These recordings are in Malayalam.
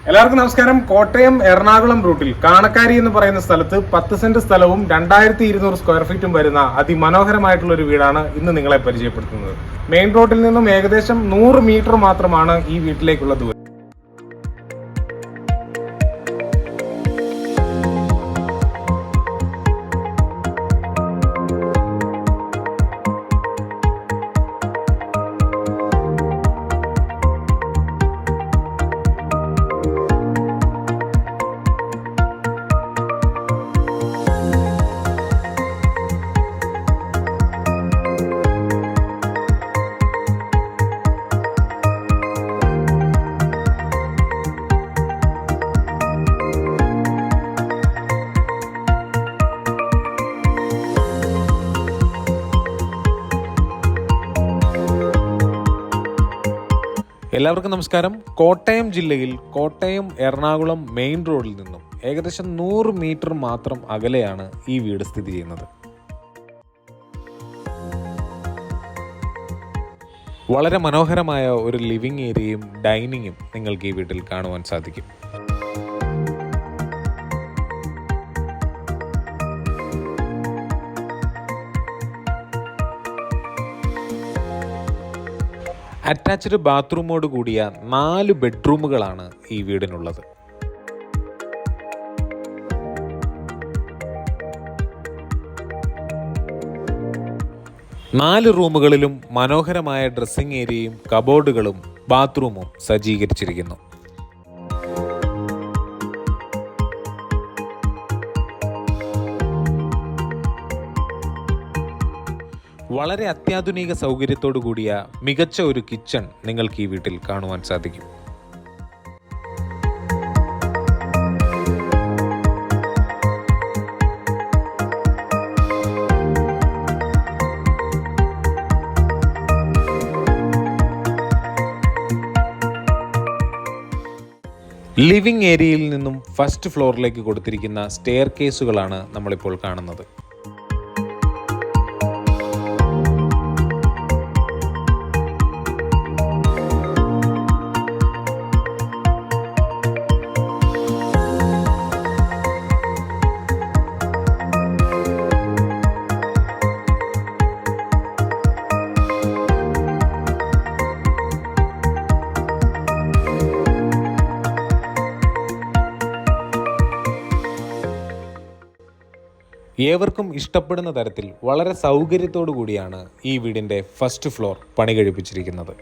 എല്ലാവർക്കും നമസ്കാരം. കോട്ടയം എറണാകുളം റൂട്ടിൽ കാണക്കാരി എന്ന് പറയുന്ന സ്ഥലത്ത് 10 സെന്റ് സ്ഥലവും 2200 സ്ക്വയർ ഫീറ്റും വരുന്ന അതിമനോഹരമായിട്ടുള്ള ഒരു വീടാണ് ഇന്ന് നിങ്ങളെ പരിചയപ്പെടുത്തുന്നത്. മെയിൻ റോഡിൽ നിന്നും ഏകദേശം 100 മീറ്റർ മാത്രമാണ് ഈ വീട്ടിലേക്കുള്ള ദൂരം. എല്ലാവർക്കും നമസ്കാരം. കോട്ടയം ജില്ലയിൽ കോട്ടയം എറണാകുളം മെയിൻ റോഡിൽ നിന്നും ഏകദേശം 100 മീറ്റർ മാത്രം അകലെയാണ് ഈ വീട് സ്ഥിതി ചെയ്യുന്നത്. വളരെ മനോഹരമായ ഒരു ലിവിംഗ് ഏരിയയും ഡൈനിങ്ങും നിങ്ങൾക്ക് ഈ വീട്ടിൽ കാണുവാൻ സാധിക്കും. അറ്റാച്ച്ഡ് ബാത്റൂമോട് കൂടിയ 4 ബെഡ്റൂമുകളാണ് ഈ വീടിനുള്ളത്. നാല് റൂമുകളിലും മനോഹരമായ ഡ്രസ്സിംഗ് ഏരിയയും കബോർഡുകളും ബാത്റൂമും സജ്ജീകരിച്ചിരിക്കുന്നു. വളരെ അത്യാധുനിക സൗകര്യത്തോടു കൂടിയ മികച്ച ഒരു കിച്ചൺ നിങ്ങൾക്ക് ഈ വീട്ടിൽ കാണുവാൻ സാധിക്കും. ലിവിംഗ് ഏരിയയിൽ നിന്നും ഫസ്റ്റ് ഫ്ലോറിലേക്ക് കൊടുത്തിരിക്കുന്ന സ്റ്റെയർ കേസുകളാണ് നമ്മളിപ്പോൾ കാണുന്നത്. ഏവർക്കും ഇഷ്ടപ്പെടുന്ന തരത്തിൽ വളരെ സൗകര്യത്തോടു കൂടിയാണ് ഈ വീടിൻ്റെ ഫസ്റ്റ് ഫ്ലോർ പണി കഴിപ്പിച്ചിരിക്കുന്നത്.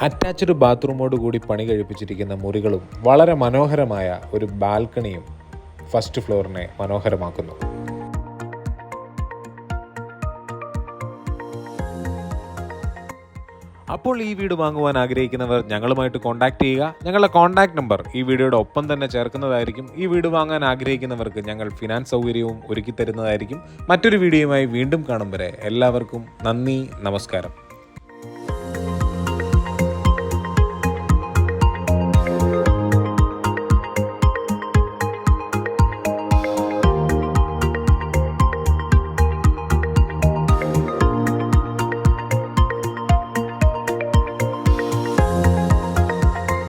അറ്റാച്ച്ഡ് ബാത്റൂമോട് കൂടി പണി കഴിപ്പിച്ചിരിക്കുന്ന മുറികളും വളരെ മനോഹരമായ ഒരു ബാൽക്കണിയും ഫസ്റ്റ് ഫ്ലോറിനെ മനോഹരമാക്കുന്നു. അപ്പോൾ ഈ വീട് വാങ്ങുവാൻ ആഗ്രഹിക്കുന്നവർ ഞങ്ങളുമായിട്ട് കോൺടാക്ട് ചെയ്യുക. ഞങ്ങളുടെ കോൺടാക്ട് നമ്പർ ഈ വീഡിയോയുടെ ഒപ്പം തന്നെ ചേർക്കുന്നതായിരിക്കും. ഈ വീട് വാങ്ങാൻ ആഗ്രഹിക്കുന്നവർക്ക് ഞങ്ങൾ ഫിനാൻസ് സൗകര്യവും ഒരുക്കി തരുന്നതായിരിക്കും. മറ്റൊരു വീഡിയോയുമായി വീണ്ടും കാണും വരെ എല്ലാവർക്കും നന്ദി, നമസ്കാരം.